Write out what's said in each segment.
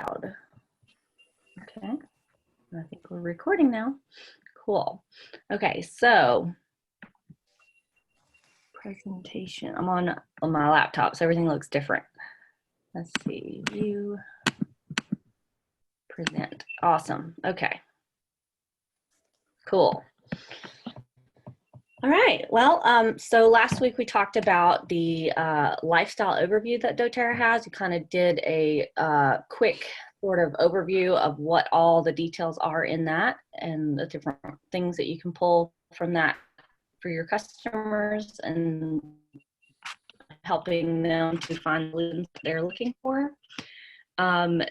loud. Okay, I think we're recording now. Cool. Okay, so presentation. I'm on my laptop, so everything looks different. Let's see, view, present. Awesome. Okay. Cool. All right. Well, so last week we talked about the lifestyle overview that doTERRA has. We kind of did a quick sort of overview of what all the details are in that and the different things that you can pull from that for your customers and helping them to find the solutions that they're looking for.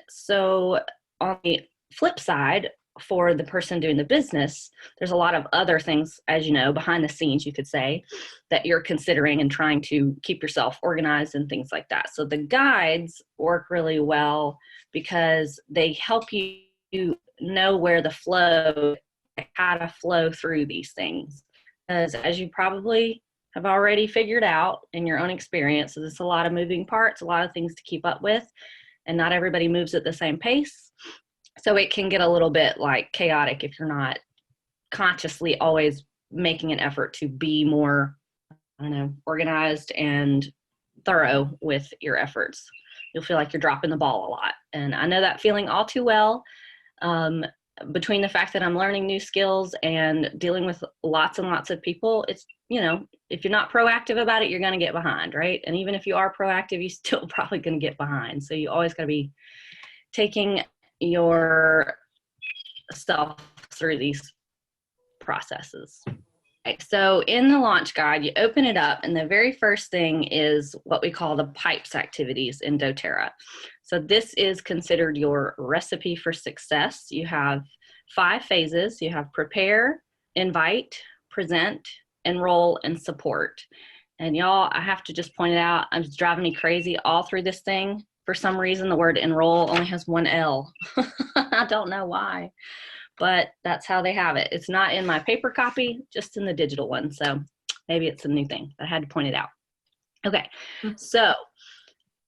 So on the flip side, for the person doing the business, there's a lot of other things, as you know, behind the scenes, you could say, that you're considering and trying to keep yourself organized and things like that. So the guides work really well because they help you know where the flow, how to flow through these things. Because as you probably have already figured out in your own experience, there's a lot of moving parts, a lot of things to keep up with, and not everybody moves at the same pace. So it can get a little bit like chaotic if you're not consciously always making an effort to be more, I don't know, organized and thorough with your efforts. You'll feel like you're dropping the ball a lot. And I know that feeling all too well. Between the fact that I'm learning new skills and dealing with lots and lots of people, it's, you know, if you're not proactive about it, you're going to get behind, right? And even if you are proactive, you're still probably going to get behind. So you always got to be taking your self through these processes. Okay, so in the launch guide, you open it up and the very first thing is what we call the pipes activities in doTERRA. So this is considered your recipe for success. You have 5 phases. You have prepare, invite, present, enroll, and support. And y'all, I have to just point it out, it's driving me crazy all through this thing. For some reason, the word enroll only has 1 L. I don't know why, but that's how they have it. It's not in my paper copy, just in the digital one. So maybe it's a new thing. I had to point it out. Okay, so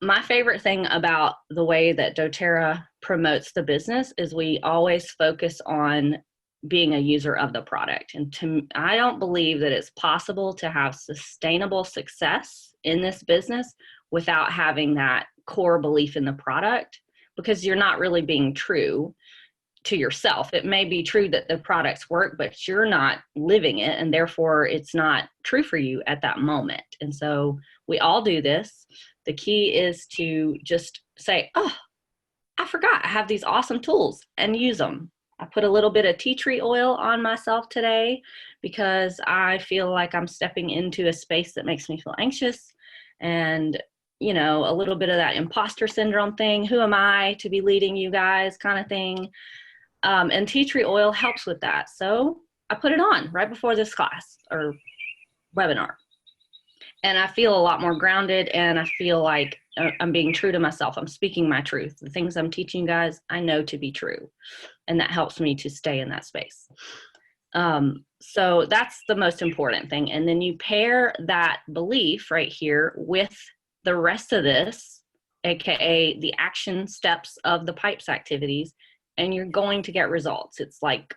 my favorite thing about the way that doTERRA promotes the business is we always focus on being a user of the product. And I don't believe that it's possible to have sustainable success in this business without having that core belief in the product, because you're not really being true to yourself. It may be true that the products work, but you're not living it, and therefore it's not true for you at that moment. And so we all do this. The key is to just say, oh, I forgot I have these awesome tools, and use them. I put a little bit of tea tree oil on myself today because I feel like I'm stepping into a space that makes me feel anxious, and you know, a little bit of that imposter syndrome thing. Who am I to be leading you guys kind of thing. And tea tree oil helps with that. So I put it on right before this class or webinar. And I feel a lot more grounded, and I feel like I'm being true to myself. I'm speaking my truth. The things I'm teaching you guys, I know to be true. And that helps me to stay in that space. So that's the most important thing. And then you pair that belief right here with the rest of this, aka the action steps of the pipes activities, and you're going to get results. It's like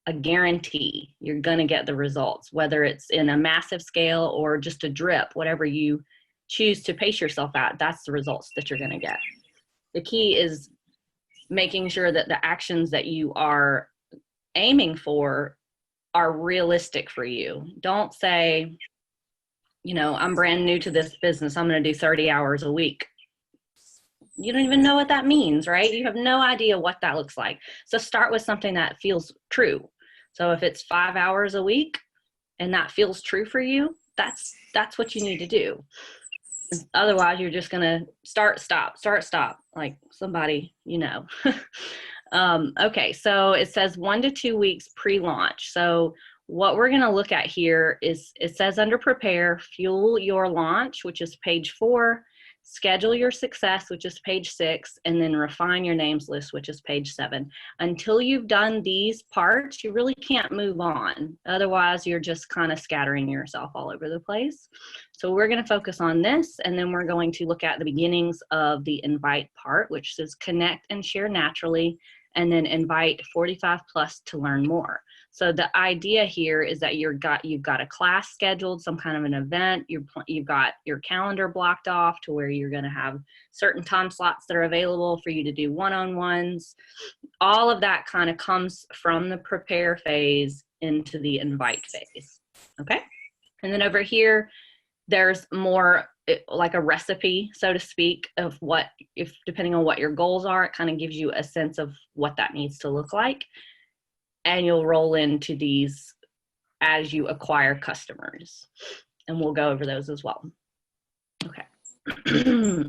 a guarantee you're going to get the results, whether it's in a massive scale or just a drip, whatever you choose to pace yourself at, that's the results that you're going to get. The key is making sure that the actions that you are aiming for are realistic for you. Don't say, you know, I'm brand new to this business, I'm going to do 30 hours a week. You don't even know what that means, right? You have no idea what that looks like. So start with something that feels true. So if it's 5 hours a week and that feels true for you, that's what you need to do. Otherwise, you're just going to start, stop, like somebody, you know. Okay, so it says 1 to 2 weeks pre-launch. So what we're going to look at here is, it says under prepare, fuel your launch, which is page 4. schedule your success, which is page 6, and then refine your names list, which is page 7. Until you've done these parts, you really can't move on. Otherwise, you're just kind of scattering yourself all over the place. So we're going to focus on this, and then we're going to look at the beginnings of the invite part, which says connect and share naturally, and then invite 45 plus to learn more. So the idea here is that you've got a class scheduled, some kind of an event, you've got your calendar blocked off to where you're going to have certain time slots that are available for you to do one-on-ones. All of that kind of comes from the prepare phase into the invite phase, okay? And then over here, there's more like a recipe, so to speak, of what, if depending on what your goals are, it kind of gives you a sense of what that needs to look like. And you'll roll into these as you acquire customers. And we'll go over those as well. Okay.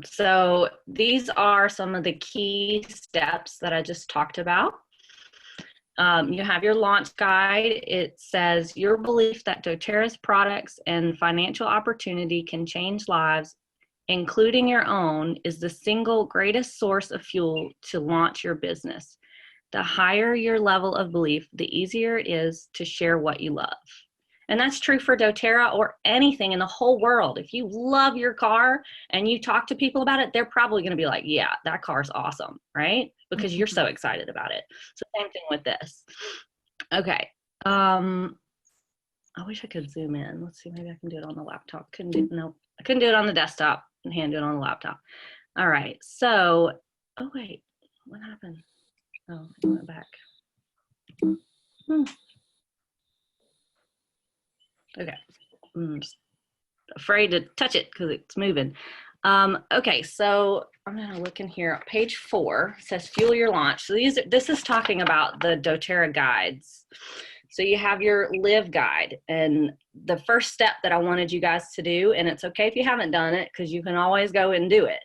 So these are some of the key steps that I just talked about. You have your launch guide. It says your belief that doTERRA's products and financial opportunity can change lives, including your own, is the single greatest source of fuel to launch your business. The higher your level of belief, the easier it is to share what you love. And that's true for doTERRA or anything in the whole world. If you love your car and you talk to people about it, they're probably going to be like, yeah, that car's awesome, right? Because you're so excited about it. So same thing with this. Okay. I wish I could zoom in. Let's see, maybe I can do it on the laptop. I couldn't do it on the desktop and do it on the laptop. All right. So, oh wait, what happened? Oh, it went back. Okay. I'm just afraid to touch it because it's moving. Okay, so I'm going to look in here. Page 4 says fuel your launch. So this is talking about the doTERRA guides. So you have your live guide, and the first step that I wanted you guys to do, and it's okay if you haven't done it because you can always go and do it,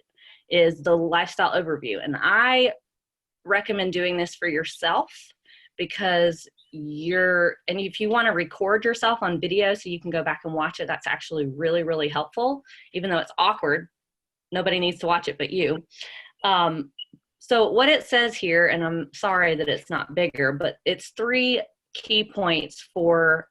is the lifestyle overview. And I recommend doing this for yourself because and if you want to record yourself on video so you can go back and watch it, that's actually really, really helpful. Even though it's awkward, nobody needs to watch it but you. So what it says here, and I'm sorry that it's not bigger, but it's 3 key points for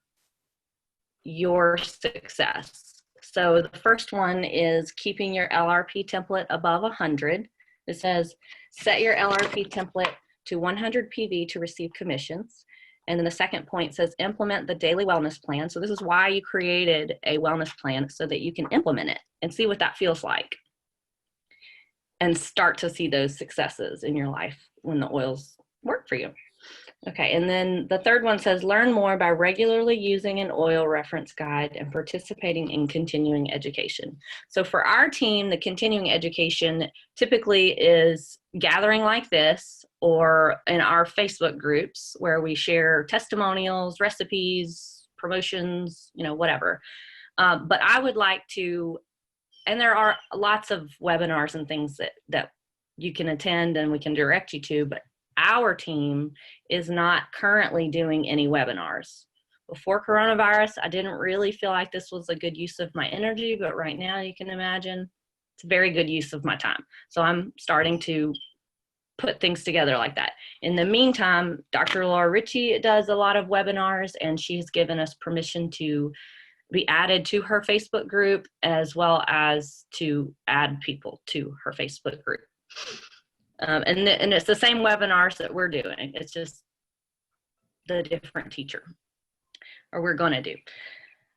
your success. So the first one is keeping your LRP template above 100. It says set your LRP template to 100 PV to receive commissions. And then the second point says implement the daily wellness plan. So this is why you created a wellness plan, so that you can implement it and see what that feels like and start to see those successes in your life when the oils work for you. Okay, and then the third one says learn more by regularly using an oil reference guide and participating in continuing education. So for our team, the continuing education typically is gathering like this, or in our Facebook groups where we share testimonials, recipes, promotions, whatever. But I would like to, and there are lots of webinars and things that you can attend and we can direct you to, but our team is not currently doing any webinars. Before coronavirus, I didn't really feel like this was a good use of my energy, but right now you can imagine it's a very good use of my time. So I'm starting to put things together like that. In the meantime, Dr. Laura Ritchie does a lot of webinars, and she's given us permission to be added to her Facebook group, as well as to add people to her Facebook group. And it's the same webinars that we're doing. It's just the different teacher, or we're going to do.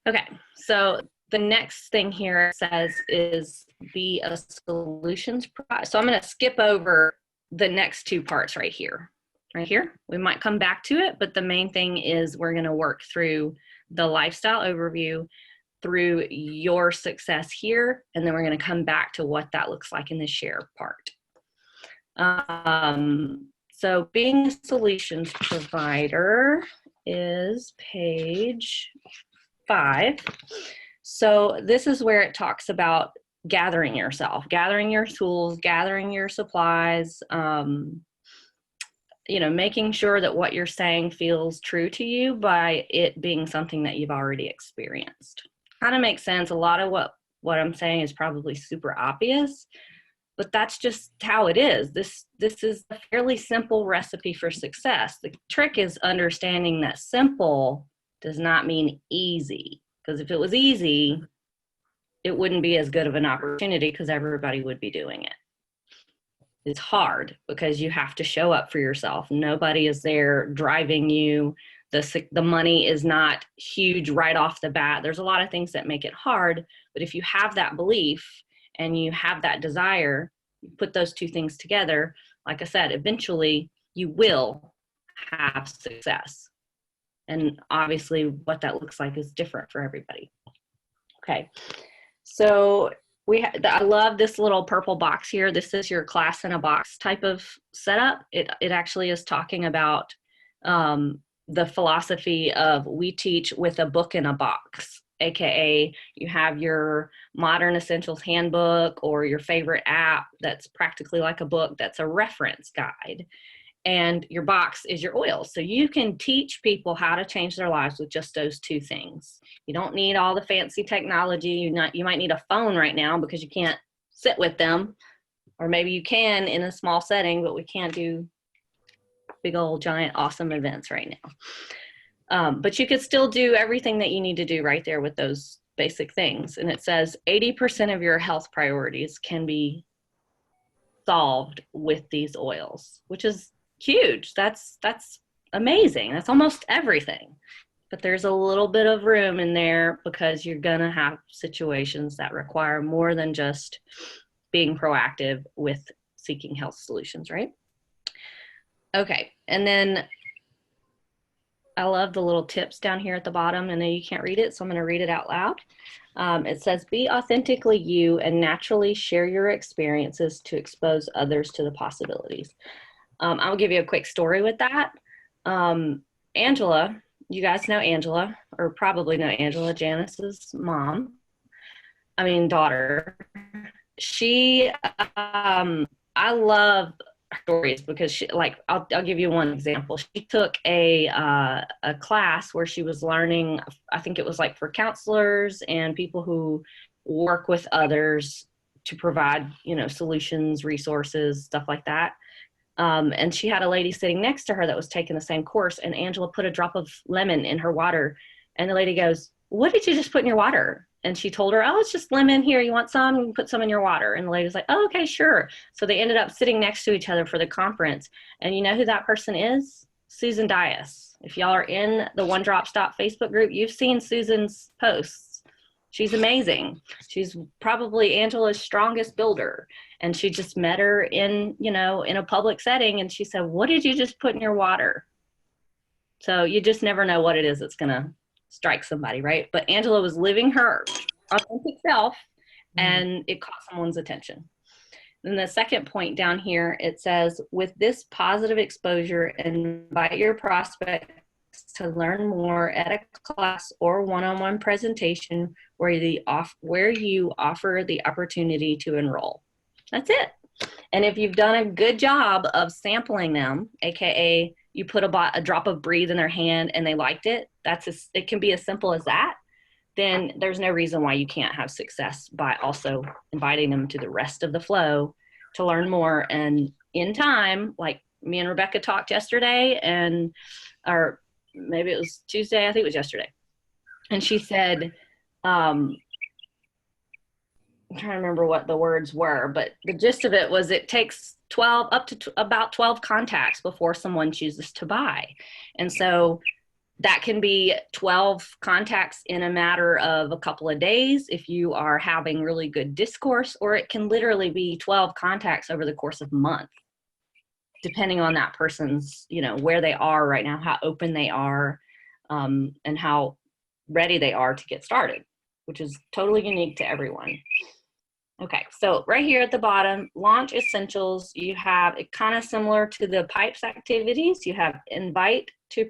Okay, so the next thing here says is be a solutions provider. So I'm going to skip over the next 2 parts right here. Right here, we might come back to it, but the main thing is we're going to work through the lifestyle overview, through your success here, and then we're going to come back to what that looks like in the share part. So being a solutions provider is page 5. So this is where it talks about gathering yourself, gathering your tools, gathering your supplies, making sure that what you're saying feels true to you by it being something that you've already experienced. Kind of makes sense. A lot of what what I'm saying is probably super obvious, but that's just how it is. This is a fairly simple recipe for success. The trick is understanding that simple does not mean easy, because if it was easy, it wouldn't be as good of an opportunity because everybody would be doing it. It's hard because you have to show up for yourself. Nobody is there driving you. The money is not huge right off the bat. There's a lot of things that make it hard, but if you have that belief and you have that desire, you put those two things together, like I said, eventually you will have success. And obviously what that looks like is different for everybody. Okay, so I love this little purple box here. This is your class in a box type of setup. It actually is talking about the philosophy of we teach with a book in a box, aka you have your Modern Essentials handbook or your favorite app that's practically like a book that's a reference guide. And your box is your oils. So you can teach people how to change their lives with just those two things. You don't need all the fancy technology. You might need a phone right now because you can't sit with them. Or maybe you can in a small setting, but we can't do big old giant awesome events right now. But you could still do everything that you need to do right there with those basic things. And it says 80% of your health priorities can be solved with these oils, which is huge. That's amazing. That's almost everything. But there's a little bit of room in there because you're going to have situations that require more than just being proactive with seeking health solutions, right? Okay. And then I love the little tips down here at the bottom. I know you can't read it, so I'm going to read it out loud. It says, be authentically you and naturally share your experiences to expose others to the possibilities. I'll give you a quick story with that. Angela, you guys know Angela, or probably know Angela, Janice's daughter. She, I love her stories because she, like, I'll give you one example. She took a class where she was learning, I think it was like for counselors and people who work with others to provide, solutions, resources, stuff like that. And she had a lady sitting next to her that was taking the same course, and Angela put a drop of lemon in her water. And the lady goes, what did you just put in your water? And she told her, oh, it's just lemon here. You want some? You can put some in your water. And the lady's like, oh, okay, sure. So they ended up sitting next to each other for the conference. And you know who that person is? Susan Dias. If y'all are in the One Drop Stop Facebook group, you've seen Susan's posts. She's amazing. She's probably Angela's strongest builder. And she just met her in a public setting. And she said, what did you just put in your water? So you just never know what it is that's going to strike somebody, right? But Angela was living her authentic self, and it caught someone's attention. Then the second point down here, it says, with this positive exposure, invite your prospects to learn more at a class or one-on-one presentation where you offer the opportunity to enroll. That's it. And if you've done a good job of sampling them, aka you put a drop of Breathe in their hand and they liked it, it can be as simple as that, then there's no reason why you can't have success by also inviting them to the rest of the flow to learn more. And in time, like me and Rebecca talked yesterday, or maybe it was Tuesday, I think it was yesterday. And she said, I'm trying to remember what the words were, but the gist of it was it takes about 12 contacts before someone chooses to buy. And so that can be 12 contacts in a matter of a couple of days if you are having really good discourse, or it can literally be 12 contacts over the course of a month, depending on that person's, where they are right now, how open they are, and how ready they are to get started, which is totally unique to everyone. Okay, so right here at the bottom, launch essentials, you have it kind of similar to the pipes activities. You have invite to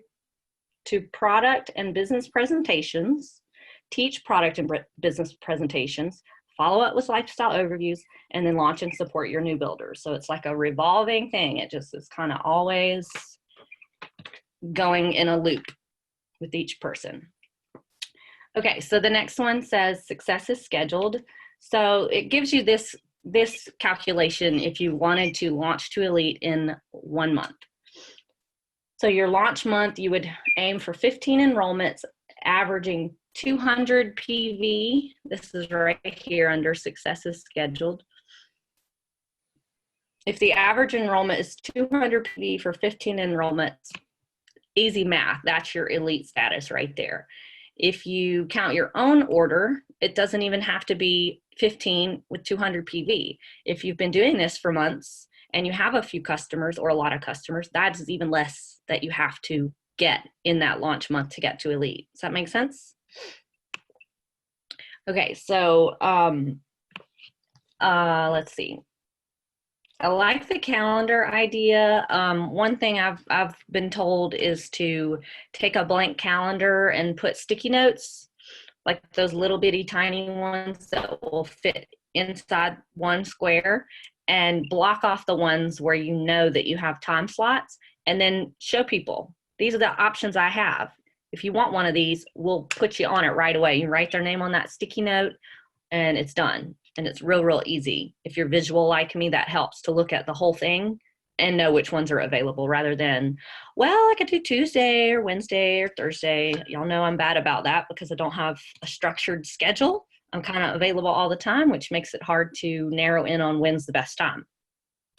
product and business presentations, teach product and business presentations, follow up with lifestyle overviews, and then launch and support your new builders. So it's like a revolving thing. It just is kind of always going in a loop with each person. Okay, so the next one says success is scheduled. So it gives you this calculation if you wanted to launch to elite in 1 month. So your launch month, you would aim for 15 enrollments, averaging 200 PV. This is right here under successes scheduled. If the average enrollment is 200 PV for 15 enrollments, easy math, that's your elite status right there. If you count your own order, it doesn't even have to be 15 with 200 PV. If you've been doing this for months and you have a few customers or a lot of customers, that's even less that you have to get in that launch month to get to elite. Does that make sense? Okay, so let's see. I like the calendar idea. One thing I've been told is to take a blank calendar and put sticky notes, like those little bitty tiny ones that will fit inside one square, and block off the ones where you know that you have time slots, and then show people, these are the options I have. If you want one of these, we'll put you on it right away. You write their name on that sticky note and it's done. And it's real easy. If you're visual like me, that helps to look at the whole thing and know which ones are available rather than, well, I could do Tuesday or Wednesday or Thursday. Y'all know I'm bad about that because I don't have a structured schedule. I'm kind of available all the time, which makes it hard to narrow in on when's the best time.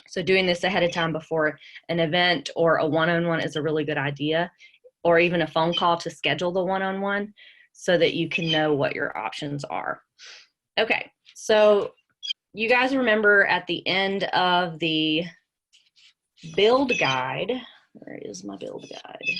So doing this ahead of time before an event or a one-on-one is a really good idea, or even a phone call to schedule the one-on-one so that you can know what your options are. Okay, so you guys remember at the end of the build guide, where is my build guide?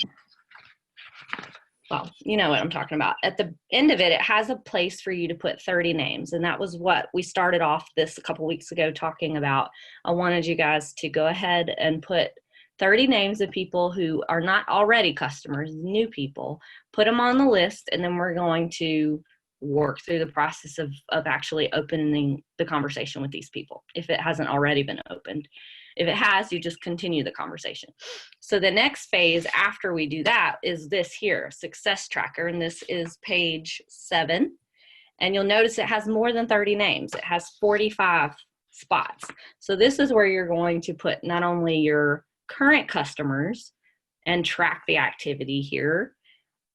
Well, you know what I'm talking about. At the end of it, it has a place for you to put 30 names. And that was what we started off this a couple weeks ago talking about. I wanted you guys to go ahead and put 30 names of people who are not already customers, new people, put them on the list, and then we're going to work through the process of actually opening the conversation with these people if it hasn't already been opened. If it has, you just continue the conversation. So the next phase after we do that is this here, success tracker, and this is page 7. And you'll notice it has more than 30 names. It has 45 spots. So this is where you're going to put not only your current customers and track the activity here,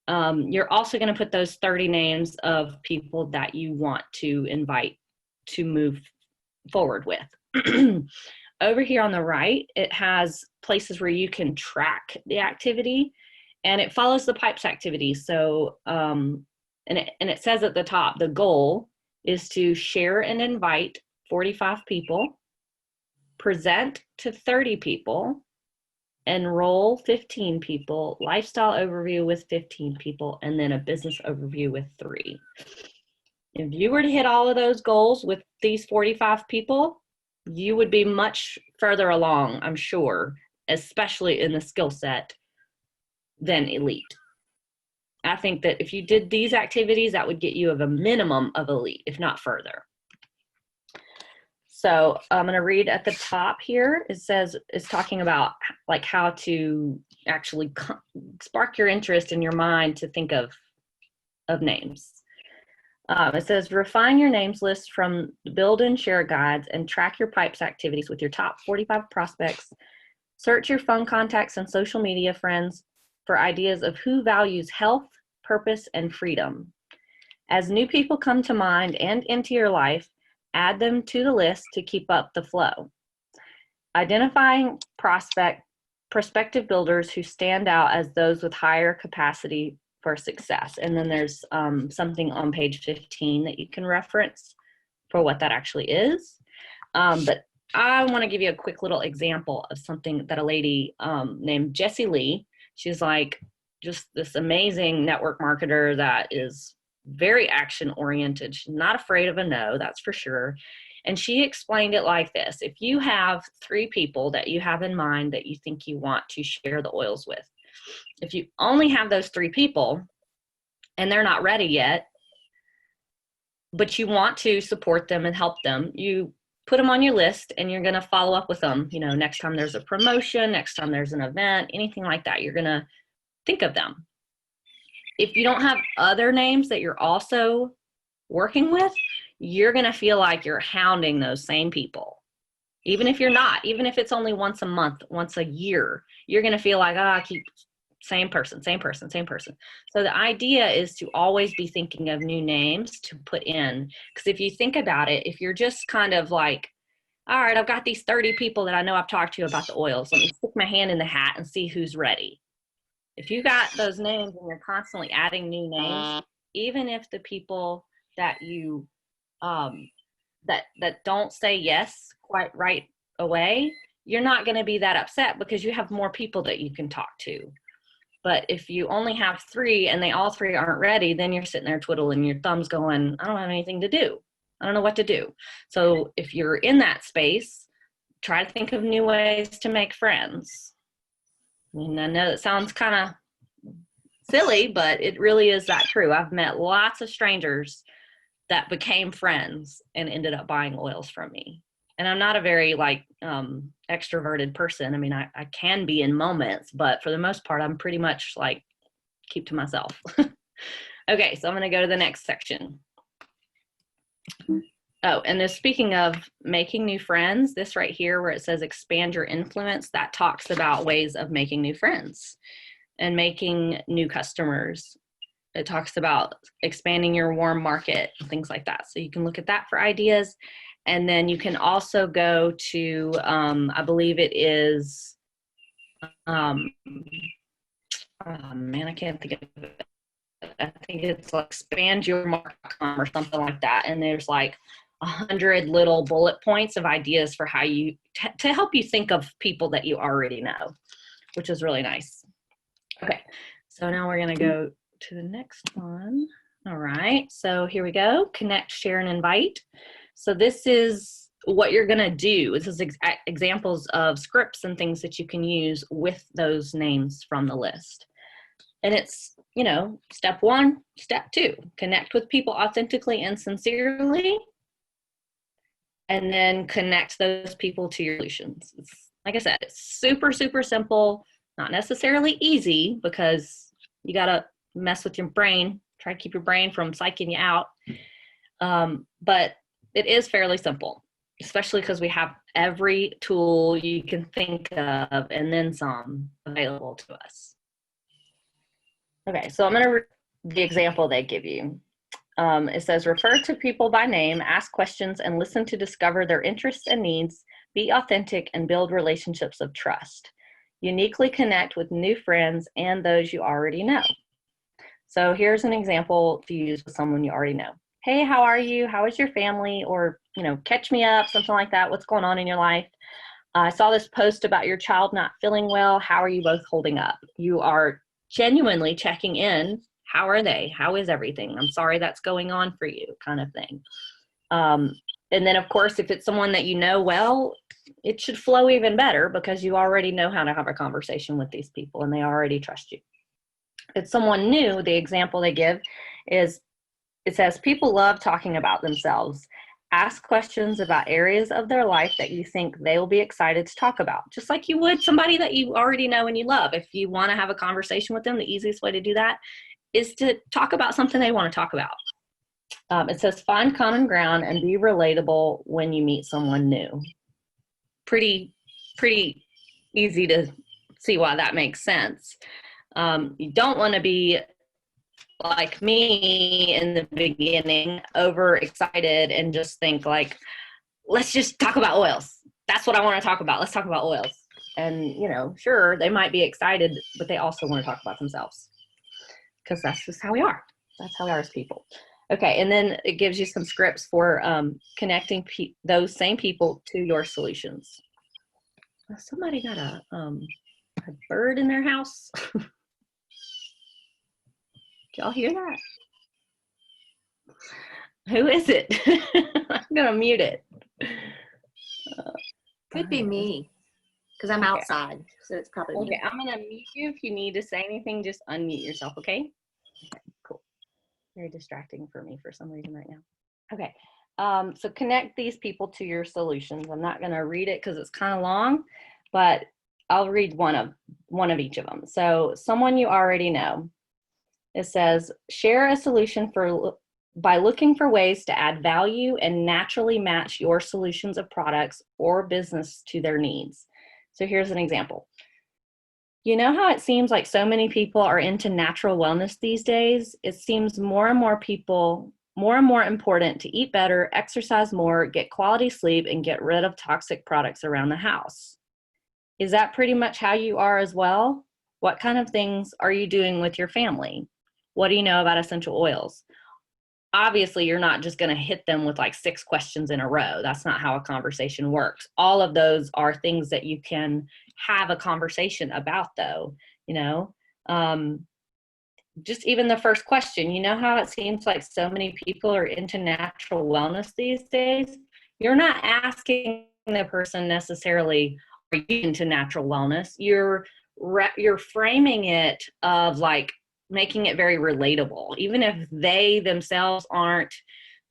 you're also going to put those 30 names of people that you want to invite to move forward with. Over here on the right, it has places where you can track the activity, and it follows the pipes activity. So, and it says at the top, the goal is to share and invite 45 people, present to 30 people, enroll 15 people, lifestyle overview with 15 people, and then a business overview with 3. If you were to hit all of those goals with these 45 people, you would be much further along, I'm sure, especially in the skill set, than elite. I think that if you did these activities, that would get you of a minimum of elite, if not further. So I'm going to read at the top here. It says, it's talking about like how to actually spark your interest in your mind to think of names. It says, refine your names list from build and share guides and track your pipes activities with your top 45 prospects. Search your phone contacts and social media friends for ideas of who values health, purpose, and freedom. As new people come to mind and into your life, add them to the list to keep up the flow. Identifying prospective builders who stand out as those with higher capacity for success. And then there's something on page 15 that you can reference for what that actually is. But I want to give you a quick little example of something that a lady named Jessie Lee, she's like just this amazing network marketer that is very action oriented. She's not afraid of a no, that's for sure. And she explained it like this. If you have 3 people that you have in mind that you think you want to share the oils with, if you only have those 3 people and they're not ready yet, but you want to support them and help them, you put them on your list and you're going to follow up with them. You know, next time there's a promotion, next time there's an event, anything like that, you're going to think of them. If you don't have other names that you're also working with, you're going to feel like you're hounding those same people. Even if you're not, even if it's only once a month, once a year, you're going to feel like, I keep same person, same person, same person. So the idea is to always be thinking of new names to put in. Because if you think about it, if you're just kind of like, all right, I've got these 30 people that I know I've talked to about the oils. Let me stick my hand in the hat and see who's ready. If you got those names and you're constantly adding new names, even if the people that you that don't say yes quite right away, you're not going to be that upset because you have more people that you can talk to. But if you only have 3 and they all 3 aren't ready, then you're sitting there twiddling your thumbs going, I don't have anything to do. I don't know what to do. So if you're in that space, try to think of new ways to make friends. And I know it sounds kind of silly, but it really is that true. I've met lots of strangers that became friends and ended up buying oils from me. And I'm not a very extroverted person. I mean, I can be in moments, but for the most part, I'm pretty much like keep to myself. Okay, so I'm going to go to the next section. Oh, and speaking of making new friends, this right here where it says expand your influence, that talks about ways of making new friends and making new customers. It talks about expanding your warm market, things like that. So you can look at that for ideas. And then you can also go to, I believe it is, oh man, I can't think of it. I think it's like expandyourmarket.com or something like that. And there's like 100 little bullet points of ideas for how you, to help you think of people that you already know, which is really nice. Okay, so now we're gonna go to the next one. All right, so here we go. Connect, share, and invite. So this is what you're gonna do. This is examples of scripts and things that you can use with those names from the list. And it's, you know, step 1, step 2, connect with people authentically and sincerely, and then connect those people to your solutions. It's, like I said, it's super, super simple, not necessarily easy because you gotta mess with your brain, try to keep your brain from psyching you out. But it is fairly simple, especially because we have every tool you can think of and then some available to us. Okay, so I'm going to read the example they give you. It says, refer to people by name, ask questions, and listen to discover their interests and needs, be authentic, and build relationships of trust. Uniquely connect with new friends and those you already know. So here's an example to use with someone you already know. Hey, how are you? How is your family? Or, you know, catch me up, something like that. What's going on in your life? I saw this post about your child not feeling well. How are you both holding up? You are genuinely checking in. How are they? How is everything? I'm sorry that's going on for you, kind of thing. And then, of course, if it's someone that you know well, it should flow even better because you already know how to have a conversation with these people and they already trust you. If it's someone new, the example they give is, it says, people love talking about themselves. Ask questions about areas of their life that you think they will be excited to talk about, just like you would somebody that you already know and you love. If you want to have a conversation with them, the easiest way to do that is to talk about something they want to talk about. It says, find common ground and be relatable when you meet someone new. Pretty easy to see why that makes sense. You don't want to be like me in the beginning, overexcited and just think like, let's just talk about oils. That's what I want to talk about. Let's talk about oils. And, you know, sure, they might be excited, but they also want to talk about themselves because that's just how we are. That's how we are as people. Okay, and then it gives you some scripts for connecting those same people to your solutions. Somebody got a bird in their house. Y'all hear that? Who is it? I'm gonna mute it. Could be me, because I'm outside, so it's probably me. Okay, I'm gonna mute you. If you need to say anything, just unmute yourself, okay? Okay, cool. Very distracting for me for some reason right now. Okay, so connect these people to your solutions. I'm not gonna read it because it's kind of long, but I'll read one of each of them. So someone you already know. It says, share a solution for by looking for ways to add value and naturally match your solutions of products or business to their needs. So here's an example. You know how it seems like so many people are into natural wellness these days? It seems more and more important to eat better, exercise more, get quality sleep, and get rid of toxic products around the house. Is that pretty much how you are as well? What kind of things are you doing with your family? What do you know about essential oils? Obviously, you're not just going to hit them with like 6 questions in a row. That's not how a conversation works. All of those are things that you can have a conversation about, though. You know, just even the first question, you know how it seems like so many people are into natural wellness these days? You're not asking the person necessarily, are you into natural wellness? You're framing it of like making it very relatable. Even if they themselves aren't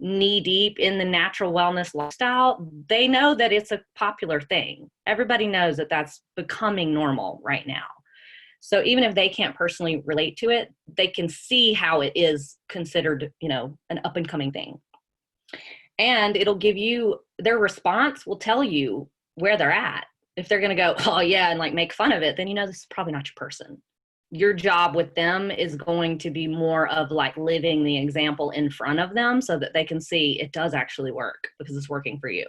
knee deep in the natural wellness lifestyle, they know that it's a popular thing. Everybody knows that that's becoming normal right now. So even if they can't personally relate to it, they can see how it is considered, you know, an up and coming thing. And it'll give you, their response will tell you where they're at. If they're going to go, oh yeah, and like make fun of it, then you know this is probably not your person. Your job with them is going to be more of like living the example in front of them so that they can see it does actually work because it's working for you.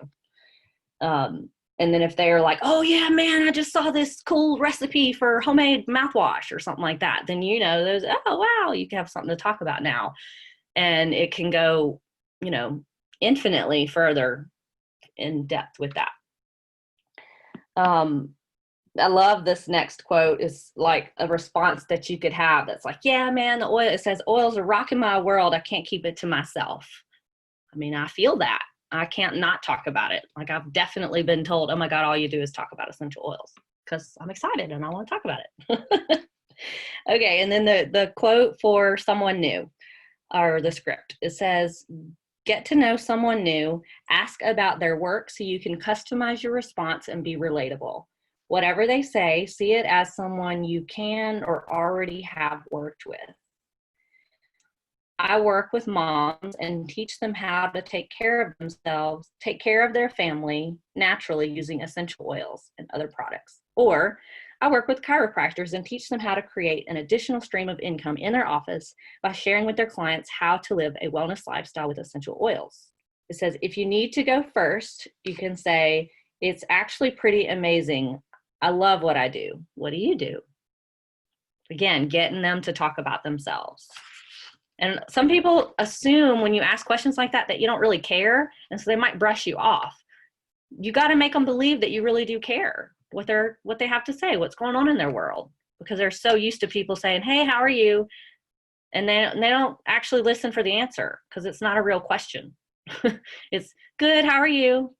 And then if they're like, oh yeah, man, I just saw this cool recipe for homemade mouthwash or something like that, then you know, there's, oh wow, you can have something to talk about now. And it can go, you know, infinitely further in depth with that. I love this next quote. Is like a response that you could have that's like, yeah, man, the oil, it says oils are rocking my world. I can't keep it to myself. I mean, I feel that. I can't not talk about it. Like I've definitely been told, oh my God, all you do is talk about essential oils because I'm excited and I want to talk about it. Okay. And then the quote for someone new, or the script, it says, get to know someone new, ask about their work so you can customize your response and be relatable. Whatever they say, see it as someone you can or already have worked with. I work with moms and teach them how to take care of themselves, take care of their family naturally using essential oils and other products. Or I work with chiropractors and teach them how to create an additional stream of income in their office by sharing with their clients how to live a wellness lifestyle with essential oils. It says, if you need to go first, you can say, it's actually pretty amazing. I love what I do. What do you do? Again, getting them to talk about themselves. And some people assume when you ask questions like that, that you don't really care. And so they might brush you off. You got to make them believe that you really do care what they have to say, what's going on in their world, because they're so used to people saying, hey, how are you? And they don't actually listen for the answer because it's not a real question. It's good. How are you?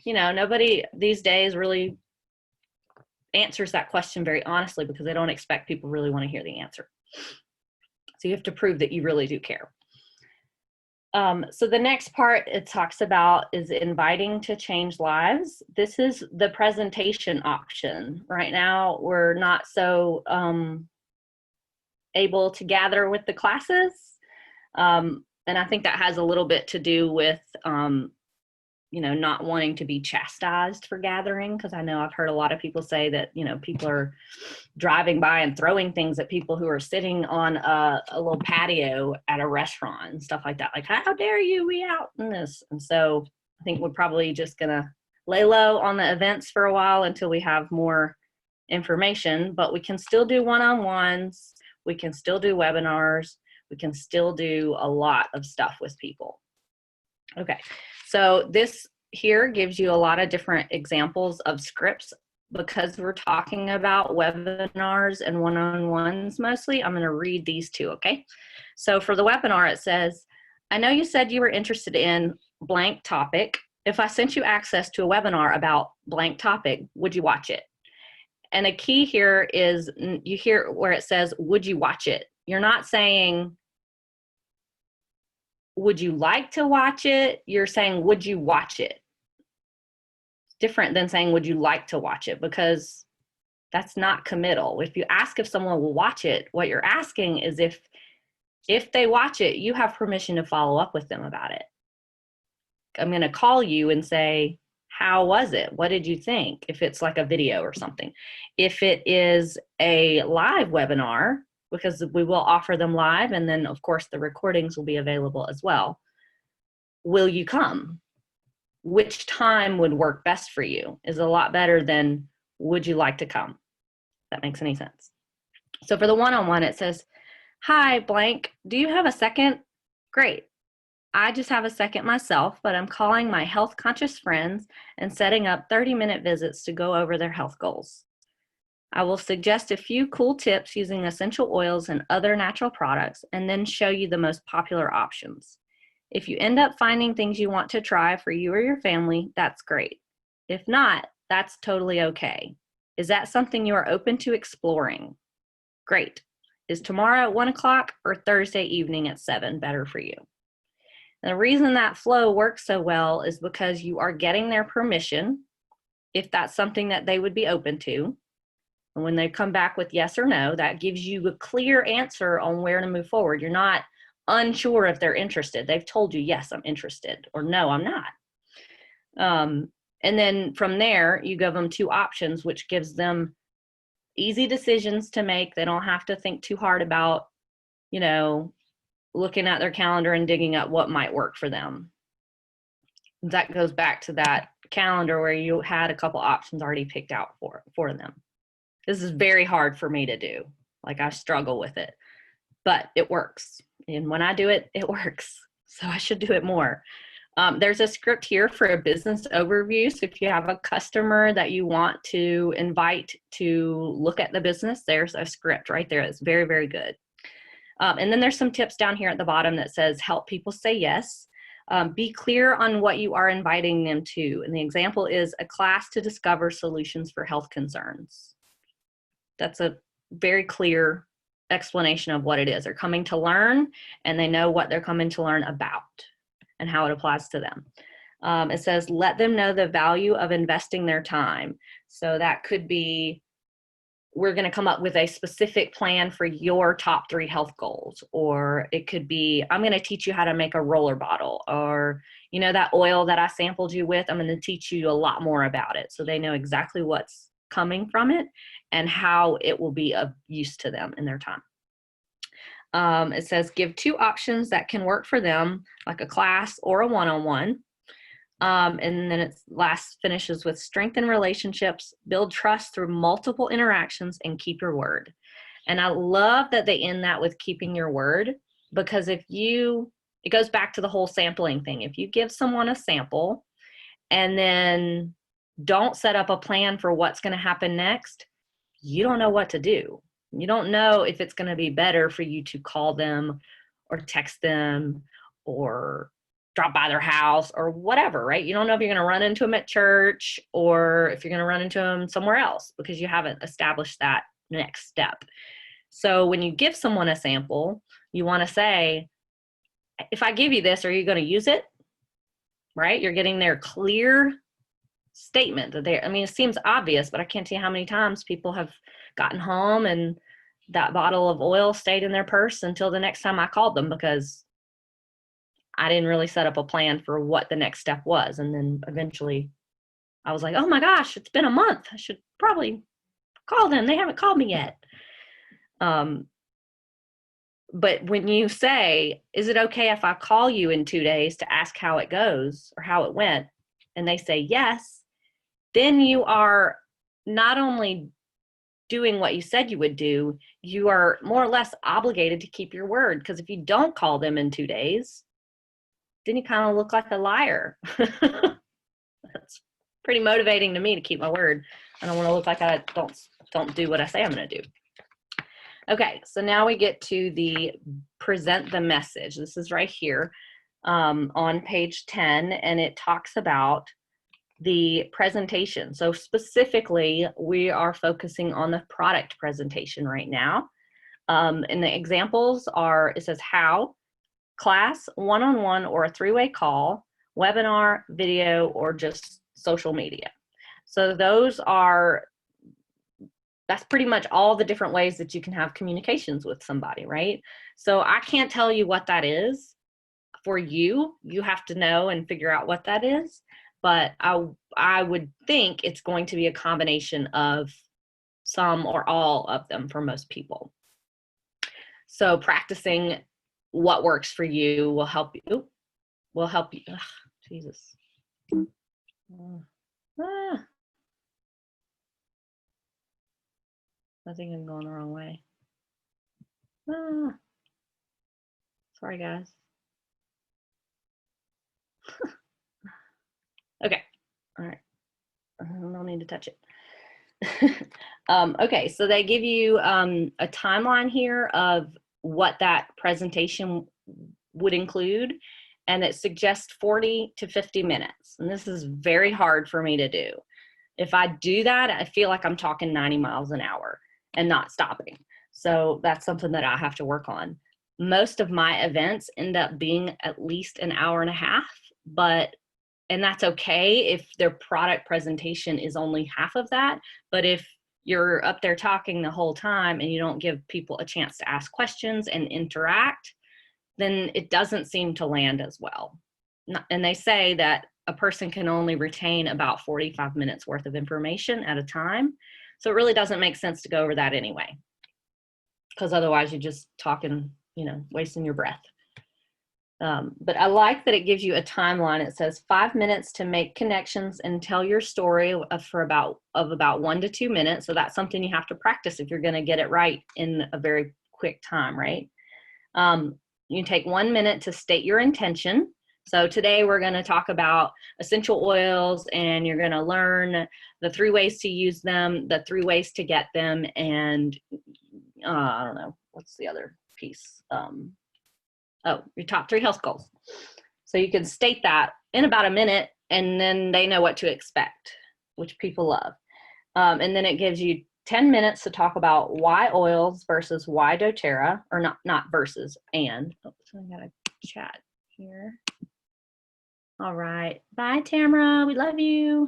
You know, nobody these days really answers that question very honestly because they don't expect people really want to hear the answer. So you have to prove that you really do care. So the next part it talks about is inviting to change lives. This is the presentation option. Right now, we're not so able to gather with the classes. And I think that has a little bit to do with you know, not wanting to be chastised for gathering, because I know I've heard a lot of people say that, you know, people are driving by and throwing things at people who are sitting on a little patio at a restaurant and stuff like that. Like, how dare you, we out in this? And so I think we're probably just going to lay low on the events for a while until we have more information, but we can still do one-on-ones. We can still do webinars. We can still do a lot of stuff with people. Okay. So this here gives you a lot of different examples of scripts. Because we're talking about webinars and one-on-ones mostly, I'm going to read these two, okay? So for the webinar, it says, I know you said you were interested in blank topic. If I sent you access to a webinar about blank topic, would you watch it? And a key here is you hear where it says, would you watch it? You're not saying, would you like to watch it? You're saying, would you watch it? Different than saying, would you like to watch it? Because that's not committal. If you ask if someone will watch it, what you're asking is if If they watch it, you have permission to follow up with them about it. I'm going to call you and say, how was it? What did you think? If it's like a video or something. If it is a live webinar, because we will offer them live, and then of course the recordings will be available as well. Will you come? Which time would work best for you is a lot better than would you like to come? If that makes any sense. So for the one-on-one, it says, hi, blank, do you have a second? Great. I just have a second myself, but I'm calling my health conscious friends and setting up 30-minute visits to go over their health goals. I will suggest a few cool tips using essential oils and other natural products, and then show you the most popular options. If you end up finding things you want to try for you or your family, that's great. If not, that's totally okay. Is that something you are open to exploring? Great. Is tomorrow at 1 o'clock or Thursday evening at 7 better for you? And the reason that flow works so well is because you are getting their permission, if that's something that they would be open to. And when they come back with yes or no, that gives you a clear answer on where to move forward. You're not unsure if they're interested. They've told you, yes, I'm interested, or no, I'm not. And then from there, you give them 2 options, which gives them easy decisions to make. They don't have to think too hard about, you know, looking at their calendar and digging up what might work for them. That goes back to that calendar where you had a couple options already picked out for them. This is very hard for me to do. Like, I struggle with it, but it works. And when I do it, it works. So I should do it more. There's a script here for a business overview. So if you have a customer that you want to invite to look at the business, there's a script right there. It's very, very good. And then there's some tips down here at the bottom that says, help people say yes. Be clear on what you are inviting them to. And the example is a class to discover solutions for health concerns. That's a very clear explanation of what it is. They're coming to learn, and they know what they're coming to learn about and how it applies to them. It says, let them know the value of investing their time. So that could be, we're going to come up with a specific plan for your top 3 health goals. Or it could be, I'm going to teach you how to make a roller bottle, or, you know, that oil that I sampled you with, I'm going to teach you a lot more about it. So they know exactly what's coming from it and how it will be of use to them in their time. It says, give 2 options that can work for them, like a class or a one-on-one. And then it finishes with strengthen relationships, build trust through multiple interactions, and keep your word. And I love that they end that with keeping your word, because it goes back to the whole sampling thing. If you give someone a sample and then don't set up a plan for what's going to happen next, you don't know what to do. You don't know if it's going to be better for you to call them or text them or drop by their house or whatever, right? You don't know if you're going to run into them at church or if you're going to run into them somewhere else, because you haven't established that next step. So when you give someone a sample, you want to say, if I give you this, are you going to use it? Right? You're getting their clear statement that it seems obvious, but I can't tell you how many times people have gotten home and that bottle of oil stayed in their purse until the next time I called them, because I didn't really set up a plan for what the next step was. And then eventually I was like, oh my gosh, it's been a month. I should probably call them. They haven't called me yet. But when you say, is it okay if I call you in 2 days to ask how it goes or how it went? And they say yes, then you are not only doing what you said you would do, you are more or less obligated to keep your word. Because if you don't call them in 2 days, then you kind of look like a liar. That's pretty motivating to me to keep my word. I don't want to look like I don't do what I say I'm going to do. Okay, so now we get to the present the message. This is right here on page 10, and it talks about the presentation. So specifically, we are focusing on the product presentation right now. And the examples are, it says how, class, one-on-one or a 3-way call, webinar, video, or just social media. So those are that's pretty much all the different ways that you can have communications with somebody, right? So I can't tell you what that is for you. You have to know and figure out what that is. But I would think it's going to be a combination of some or all of them for most people. So practicing what works for you will help you. Ugh, Jesus. I think I'm going the wrong way. Sorry, guys. Okay. All right. I don't need to touch it. Okay, so they give you a timeline here of what that presentation would include, and it suggests 40 to 50 minutes. And this is very hard for me to do. If I do that, I feel like I'm talking 90 miles an hour and not stopping. So that's something that I have to work on. Most of my events end up being at least an hour and a half, and that's okay if their product presentation is only half of that. But if you're up there talking the whole time and you don't give people a chance to ask questions and interact, then it doesn't seem to land as well. And they say that a person can only retain about 45 minutes worth of information at a time. So it really doesn't make sense to go over that anyway, because otherwise you're just talking, wasting your breath. But I like that it gives you a timeline. It says 5 minutes to make connections and tell your story of about 1 to 2 minutes. So that's something you have to practice if you're going to get it right in a very quick time, right? You take 1 minute to state your intention. So today we're going to talk about essential oils, and you're going to learn the 3 ways to use them, the 3 ways to get them, and I don't know, what's the other piece? Your top 3 health goals. So you can state that in about a minute, and then they know what to expect, which people love. And then it gives you 10 minutes to talk about why oils versus why doTERRA, or not versus, and. Oh, so I got a chat here. All right. Bye, Tamara. We love you.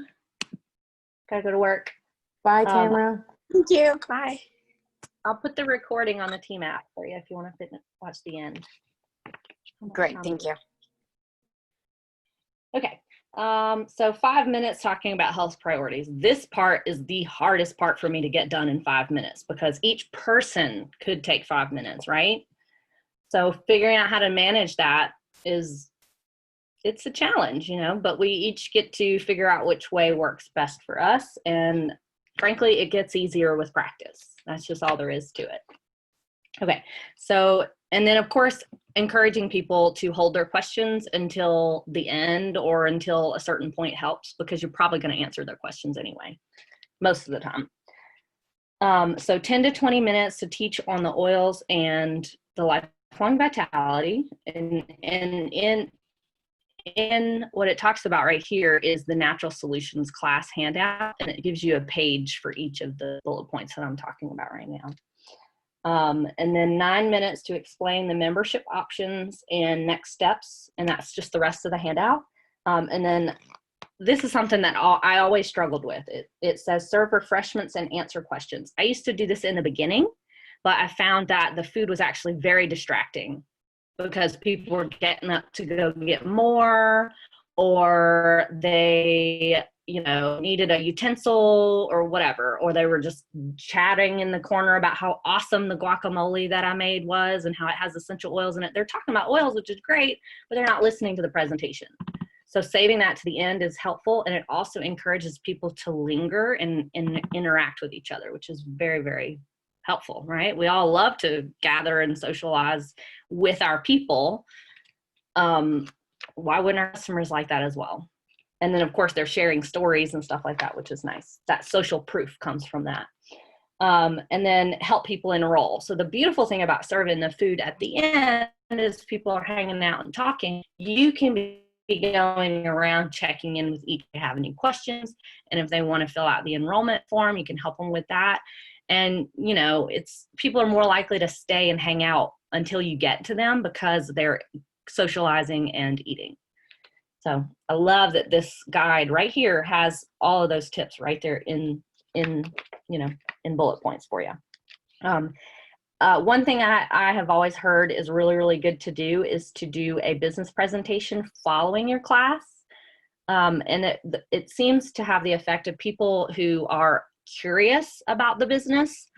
Gotta go to work. Bye, Tamara. Thank you. Bye. I'll put the recording on the team app for you if you want to watch the end. Great. Thank you. Okay. So 5 minutes talking about health priorities. This part is the hardest part for me to get done in 5 minutes, because each person could take 5 minutes, right? So figuring out how to manage that it's a challenge, but we each get to figure out which way works best for us. And frankly, it gets easier with practice. That's just all there is to it. Okay. So, and then of course, encouraging people to hold their questions until the end or until a certain point helps, because you're probably going to answer their questions anyway, most of the time. So 10 to 20 minutes to teach on the oils and the lifelong vitality. And in what it talks about right here is the natural solutions class handout, and it gives you a page for each of the bullet points that I'm talking about right now. And then 9 minutes to explain the membership options and next steps, and that's just the rest of the handout. And then this is something that I always struggled with. It says serve refreshments and answer questions. I used to do this in the beginning, but I found that the food was actually very distracting, because people were getting up to go get more, or they, needed a utensil or whatever, or they were just chatting in the corner about how awesome the guacamole that I made was and how it has essential oils in it. They're talking about oils, which is great, but they're not listening to the presentation. So saving that to the end is helpful, and it also encourages people to linger and interact with each other, which is very, very helpful, right? We all love to gather and socialize with our people. Why wouldn't our customers like that as well? And then of course they're sharing stories and stuff like that, which is nice. That social proof comes from that. And then help people enroll. So the beautiful thing about serving the food at the end is people are hanging out and talking. You can be going around checking in with each if they have any questions. And if they want to fill out the enrollment form, you can help them with that. And, people are more likely to stay and hang out until you get to them, because they're socializing and eating. So I love that this guide right here has all of those tips right there in in bullet points for you. One thing I have always heard is really, really good to do is to do a business presentation following your class. And it seems to have the effect of people who are curious about the business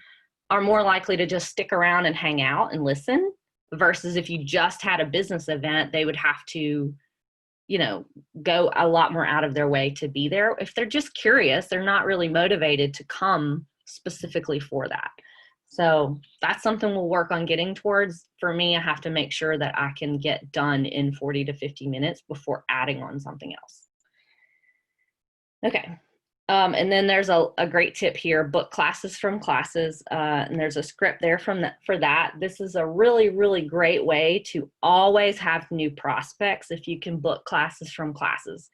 are more likely to just stick around and hang out and listen, versus if you just had a business event, they would have to, go a lot more out of their way to be there. If they're just curious, they're not really motivated to come specifically for that. So that's something we'll work on getting towards. For me, I have to make sure that I can get done in 40 to 50 minutes before adding on something else. Okay. And then there's a great tip here, book classes from classes. And there's a script there for that. This is a really, really great way to always have new prospects if you can book classes from classes.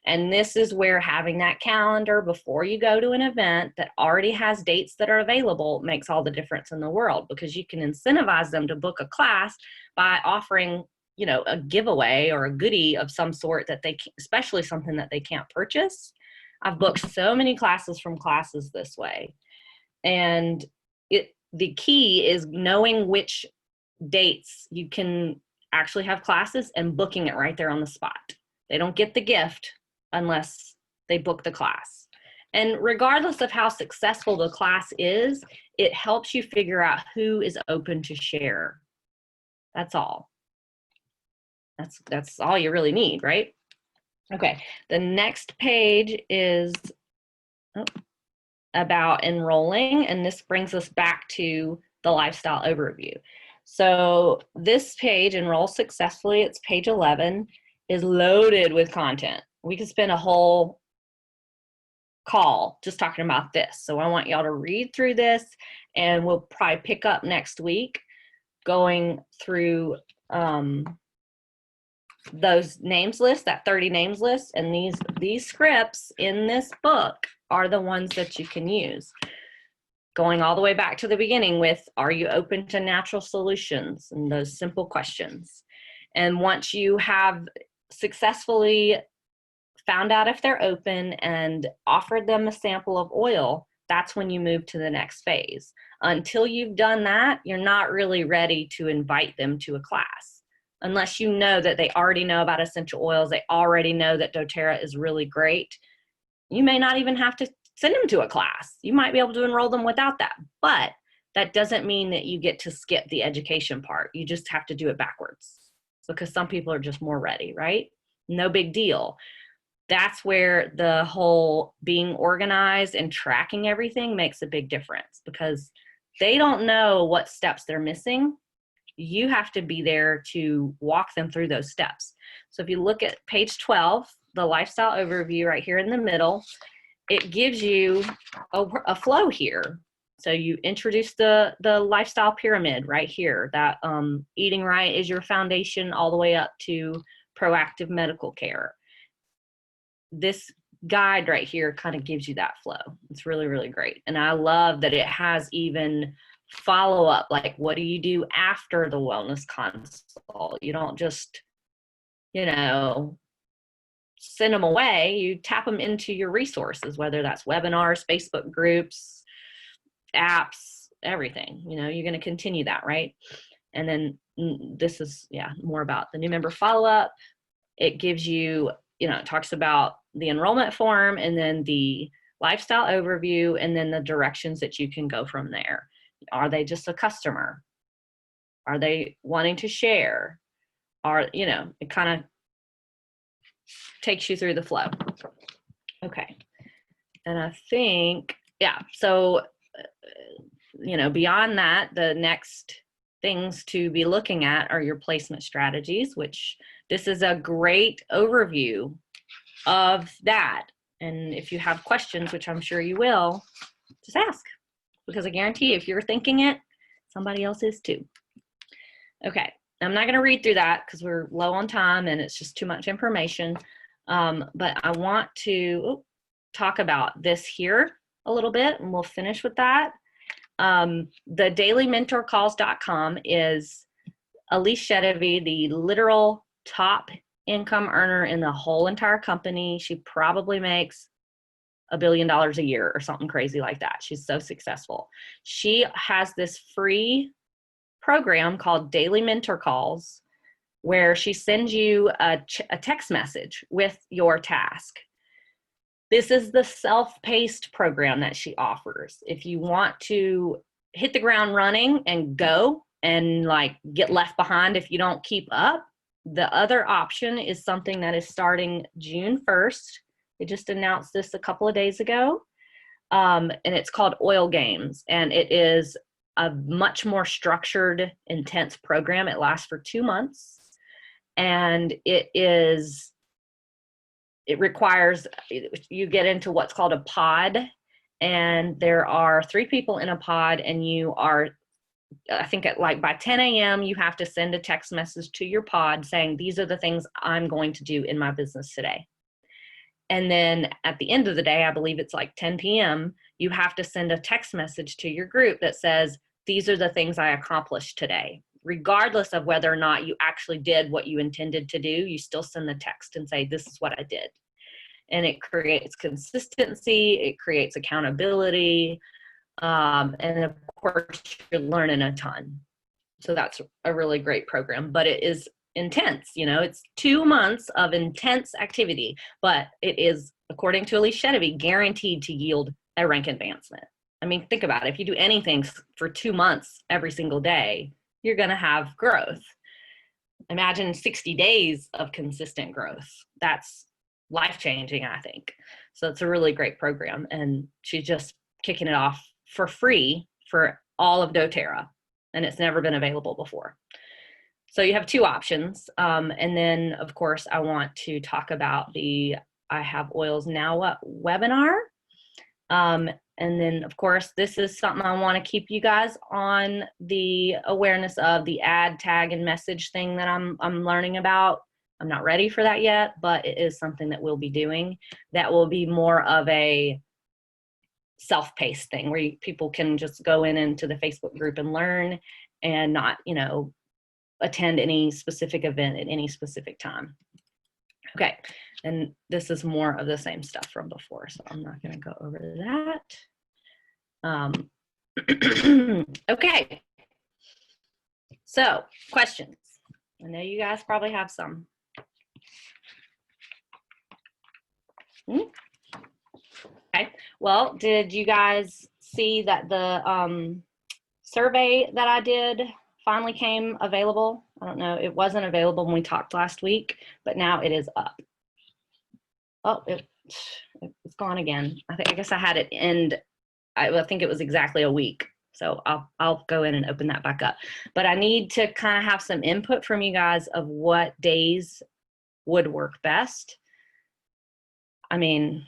And this is where having that calendar before you go to an event that already has dates that are available makes all the difference in the world, because you can incentivize them to book a class by offering, a giveaway or a goodie of some sort that especially something that they can't purchase. I've booked so many classes from classes this way. And the key is knowing which dates you can actually have classes and booking it right there on the spot. They don't get the gift unless they book the class. And regardless of how successful the class is, it helps you figure out who is open to share. That's all. That's all you really need, right? Okay, the next page is about enrolling, and this brings us back to the lifestyle overview. So this page, Enroll Successfully, it's page 11, is loaded with content. We could spend a whole call just talking about this. So I want y'all to read through this, and we'll probably pick up next week going through those names lists, that 30 names list, and these scripts in this book are the ones that you can use. Going all the way back to the beginning with, are you open to natural solutions? And those simple questions. And once you have successfully found out if they're open and offered them a sample of oil, that's when you move to the next phase. Until you've done that, you're not really ready to invite them to a class. Unless you know that they already know about essential oils, they already know that doTERRA is really great, you may not even have to send them to a class. You might be able to enroll them without that. But that doesn't mean that you get to skip the education part. You just have to do it backwards, because some people are just more ready, right? No big deal. That's where the whole being organized and tracking everything makes a big difference, because they don't know what steps they're missing. You have to be there to walk them through those steps. So if you look at page 12, the lifestyle overview right here in the middle, it gives you a flow here. So you introduce the lifestyle pyramid right here, that eating right is your foundation all the way up to proactive medical care. This guide right here kind of gives you that flow. It's really, really great. And I love that it has even follow up, like what do you do after the wellness consult? You don't just, send them away. You tap them into your resources, whether that's webinars, Facebook groups, apps, everything. You're going to continue that, right? And then this is, more about the new member follow-up. It gives you, it talks about the enrollment form, and then the lifestyle overview, and then the directions that you can go from there. Are they just a customer? Are they wanting to share? It kind of takes you through the flow. Okay. And I think, so, beyond that, the next things to be looking at are your placement strategies, which this is a great overview of that. And if you have questions, which I'm sure you will, just ask. Because I guarantee if you're thinking it, somebody else is too. Okay, I'm not going to read through that because we're low on time and it's just too much information. But I want to talk about this here a little bit, and we'll finish with that. The dailymentorcalls.com is Elise Shedevy, the literal top income earner in the whole entire company. She probably makes $1 billion a year or something crazy like that. She's so successful. She has this free program called Daily Mentor Calls, where she sends you a text message with your task. This is the self-paced program that she offers. If you want to hit the ground running and go and like get left behind if you don't keep up, the other option is something that is starting June 1st. They just announced this a couple of days ago. And it's called Oil Games. And it is a much more structured, intense program. It lasts for 2 months. And it requires, you get into what's called a pod. And there are 3 people in a pod, and you are, I think at like by 10 a.m., you have to send a text message to your pod saying, these are the things I'm going to do in my business today. And then at the end of the day, I believe it's like 10 p.m., you have to send a text message to your group that says, these are the things I accomplished today. Regardless of whether or not you actually did what you intended to do, you still send the text and say, this is what I did. And it creates consistency, it creates accountability, and of course, you're learning a ton. So that's a really great program, but it is intense. You know, it's 2 months of intense activity, but it is, according to Elise Chetevy, guaranteed to yield a rank advancement. I mean, think about it. If you do anything for 2 months every single day, you're going to have growth. Imagine 60 days of consistent growth. That's life-changing, I think. So it's a really great program, and she's just kicking it off for free for all of doTERRA, and it's never been available before. So you have 2 options. And then, of course, I want to talk about the I Have Oils Now What webinar. And then, of course, this is something I want to keep you guys on the awareness of, the ad, tag, and message thing that I'm learning about. I'm not ready for that yet, but it is something that we'll be doing. That will be more of a self-paced thing where people can just go into the Facebook group and learn, and not, you know, attend any specific event at any specific time. Okay, and this is more of the same stuff from before, so I'm not going to go over that. Okay, so questions. I know you guys probably have some. Okay, well, did you guys see that the survey that I did finally came available? I don't know, it wasn't available when we talked last week, but now it is up. Oh, it's gone again. I guess I had it end. I think it was exactly a week. So I'll go in and open that back up. But I need to kind of have some input from you guys of what days would work best. I mean,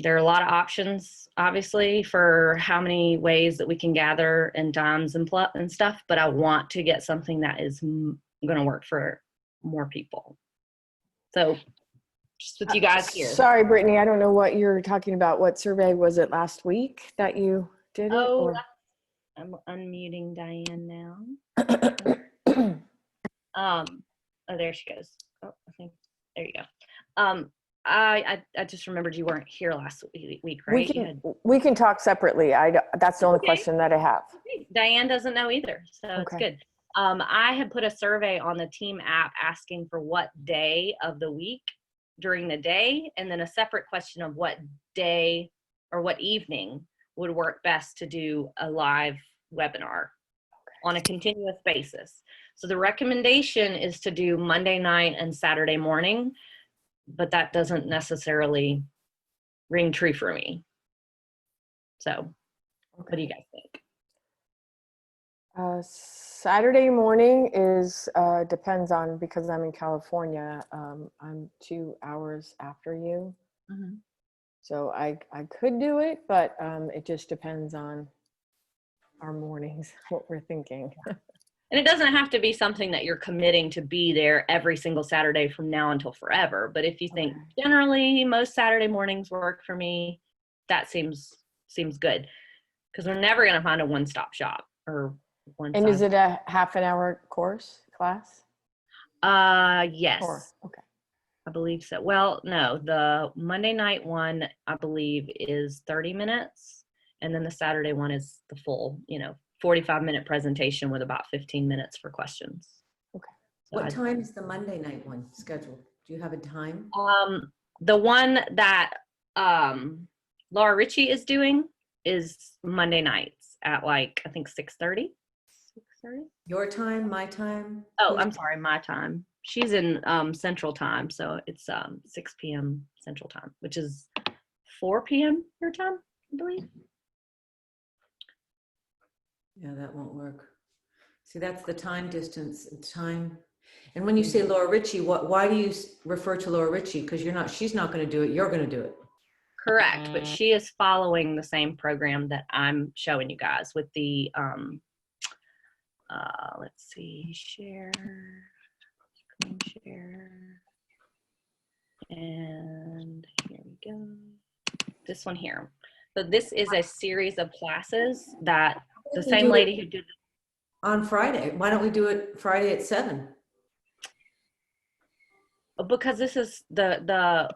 there are a lot of options, obviously, for how many ways that we can gather and times and stuff, but I want to get something that is going to work for more people. So just with you guys here. Sorry, Brittany, I don't know what you're talking about. What survey was it last week that you did it? Oh, or? I'm unmuting Diane now. Oh, there she goes. Oh, I think, there you go. I just remembered you weren't here last week, right? We can talk separately. That's the only Okay. question that I have. Okay. Diane doesn't know either, so Okay. It's good. I had put a survey on the team app asking for what day of the week during the day, and then a separate question of what day or what evening would work best to do a live webinar on a continuous basis. So the recommendation is to do Monday night and Saturday morning, but that doesn't necessarily ring true for me. So what do you guys think? Saturday morning is, depends on, because I'm in California, I'm 2 hours after you. Mm-hmm. So I could do it, but it just depends on our mornings, what we're thinking. And it doesn't have to be something that you're committing to be there every single Saturday from now until forever. But if you think generally most Saturday mornings work for me, that seems good, because we're never going to find a one-stop shop or one. And is it a half an hour class? Yes. Okay. I believe so. Well, no, the Monday night one, I believe, is 30 minutes. And then the Saturday one is the full, 45-minute presentation with about 15 minutes for questions. Okay. So What time is the Monday night one scheduled? Do you have a time? the one that Laura Ritchie is doing is Monday nights at like, I think 6:30. 6:30? Your time, my time? Oh, Who's- I'm sorry, my time. She's in Central Time, so it's 6 p.m. Central Time, which is 4 p.m. your time, I believe. Yeah, that won't work. See, that's the time distance, time. And when you say Laura Ritchie, why do you refer to Laura Ritchie? Because she's not going to do it. You're going to do it. Correct, but she is following the same program that I'm showing you guys with the let's see, share, screen share, and here we go. This one here. So this is a series of classes that the same lady who did On Friday. Why don't we do it Friday at 7? because this is the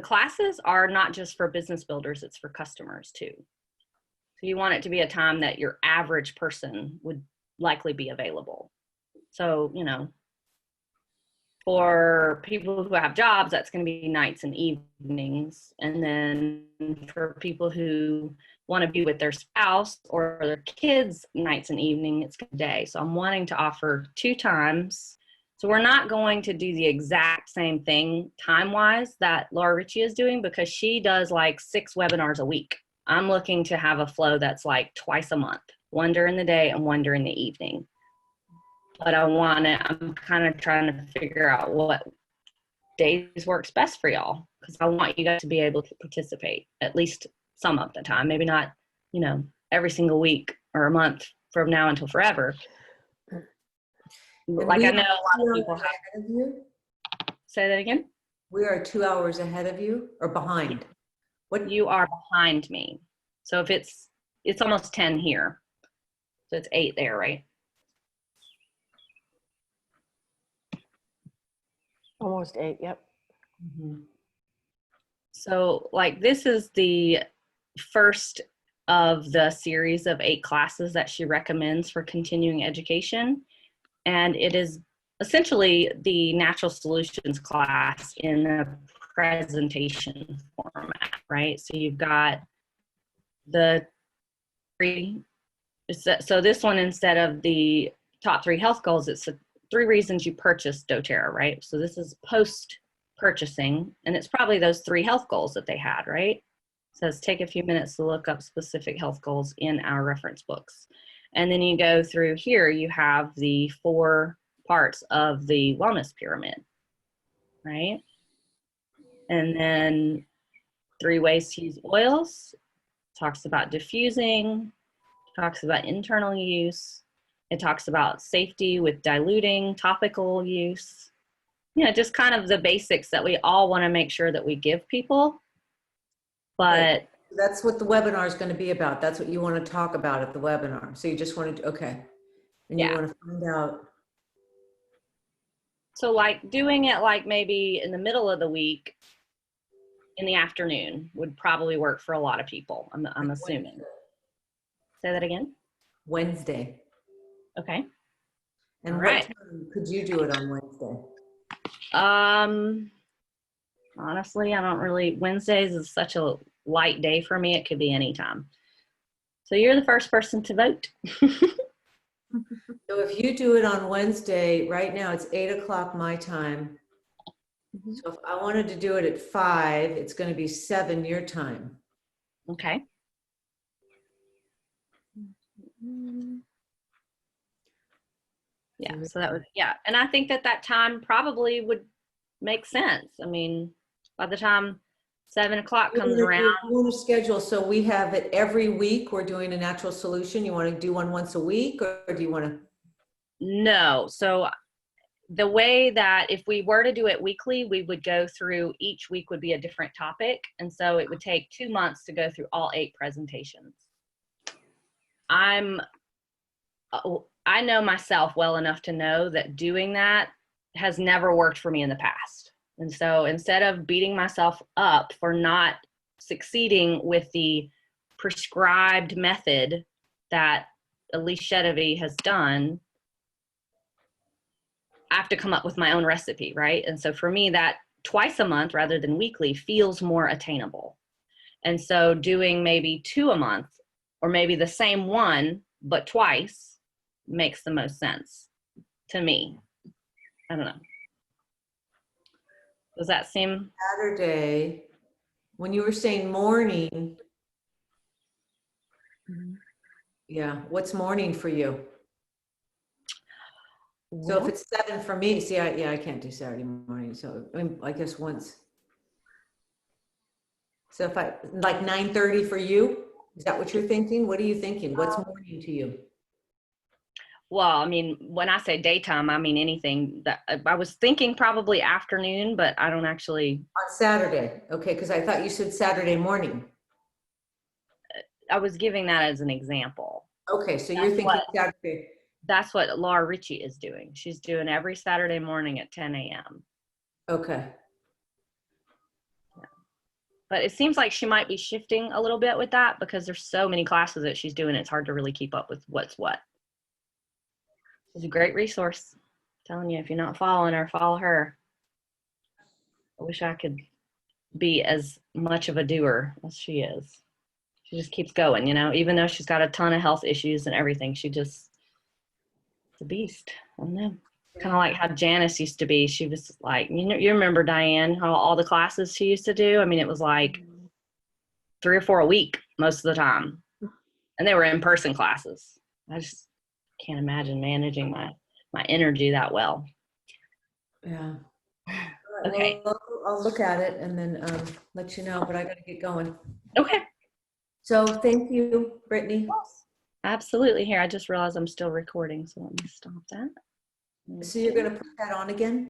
classes are not just for business builders, it's for customers too. So you want it to be a time that your average person would likely be available. So, for people who have jobs, that's going to be nights and evenings. And then for people who want to be with their spouse or their kids nights and evening, it's a day. So I'm wanting to offer 2 times. So we're not going to do the exact same thing time-wise that Laura Ritchie is doing because she does like 6 webinars a week. I'm looking to have a flow that's like twice a month, one during the day and one during the evening. But I'm kind of trying to figure out what days works best for y'all because I want you guys to be able to participate at least some of the time. Maybe not, every single week or a month from now until forever. Like I know a lot of people have. Of you? Say that again? We are 2 hours ahead of you or behind? What? You are behind me. So if it's almost 10 here. So it's 8 there, right? Almost 8, yep. Mhm. So like this is the first of the series of 8 classes that she recommends for continuing education. And it is essentially the natural solutions class in a presentation format, right? So you've got the 3, so this one, instead of the top 3 health goals, it's 3 reasons you purchased doTERRA, right? So this is post purchasing, and it's probably those 3 health goals that they had, right? It says take a few minutes to look up specific health goals in our reference books. And then you go through here, you have the 4 parts of the wellness pyramid, right? And then 3 ways to use oils, talks about diffusing, talks about internal use. It talks about safety with diluting, topical use. Just kind of the basics that we all want to make sure that we give people. But Right. That's what the webinar is going to be about. That's what you want to talk about at the webinar. So you just wanted to, okay. And you want to find out. So like doing it like maybe in the middle of the week in the afternoon would probably work for a lot of people, I'm assuming. Wednesday. Say that again? Wednesday. Okay. And All what right. time could you do it on Wednesday? Honestly, I don't really, Wednesdays is such a light day for me. It could be any time. So you're the first person to vote. So if you do it on Wednesday, right now it's 8 o'clock my time. Mhm. So if I wanted to do it at 5, it's going to be 7 your time. Okay. Yeah, so that would, and I think that time probably would make sense. I mean, by the time 7 o'clock comes around. You want to schedule, so we have it every week, we're doing a natural solution. You want to do one once a week, or do you want to? No, so the way that if we were to do it weekly, we would go through, each week would be a different topic. And so it would take 2 months to go through all 8 presentations. I know myself well enough to know that doing that has never worked for me in the past. And so instead of beating myself up for not succeeding with the prescribed method that Elise Chedevi has done, I have to come up with my own recipe, right? And so for me, that twice a month rather than weekly feels more attainable. And so doing maybe 2 a month, or maybe the same one, but twice, makes the most sense to me. I don't know. Does that seem? Saturday, when you were saying morning, yeah, what's morning for you? So if it's 7 for me, see, I can't do Saturday morning. So I mean, I guess once. So if I, like 9:30 for you, is that what you're thinking? What are you thinking? What's morning to you? Well, I mean, when I say daytime, I mean anything that I was thinking probably afternoon, but I don't actually. On Saturday, okay, because I thought you said Saturday morning. I was giving that as an example. Okay, so you're thinking Saturday. That's what Laura Ritchie is doing. She's doing every Saturday morning at 10 a.m. Okay. Yeah. But it seems like she might be shifting a little bit with that because there's so many classes that she's doing. It's hard to really keep up with what's what. It's a great resource. I'm telling you, if you're not following her, follow her. I wish I could be as much of a doer as she is. She just keeps going, you know, even though she's got a ton of health issues and everything, she just, it's a beast. I don't know. Kind of like how Janice used to be. She was like, you know, you remember Diane, how all the classes she used to do? I mean, it was like 3 or 4 a week most of the time. And they were in-person classes. I just can't imagine managing my energy that well. Yeah. Okay. Well, I'll look at it and then let you know, but I got to get going. Okay. So thank you, Brittany. Absolutely. Here, I just realized I'm still recording, so let me stop that. So you're going to put that on again?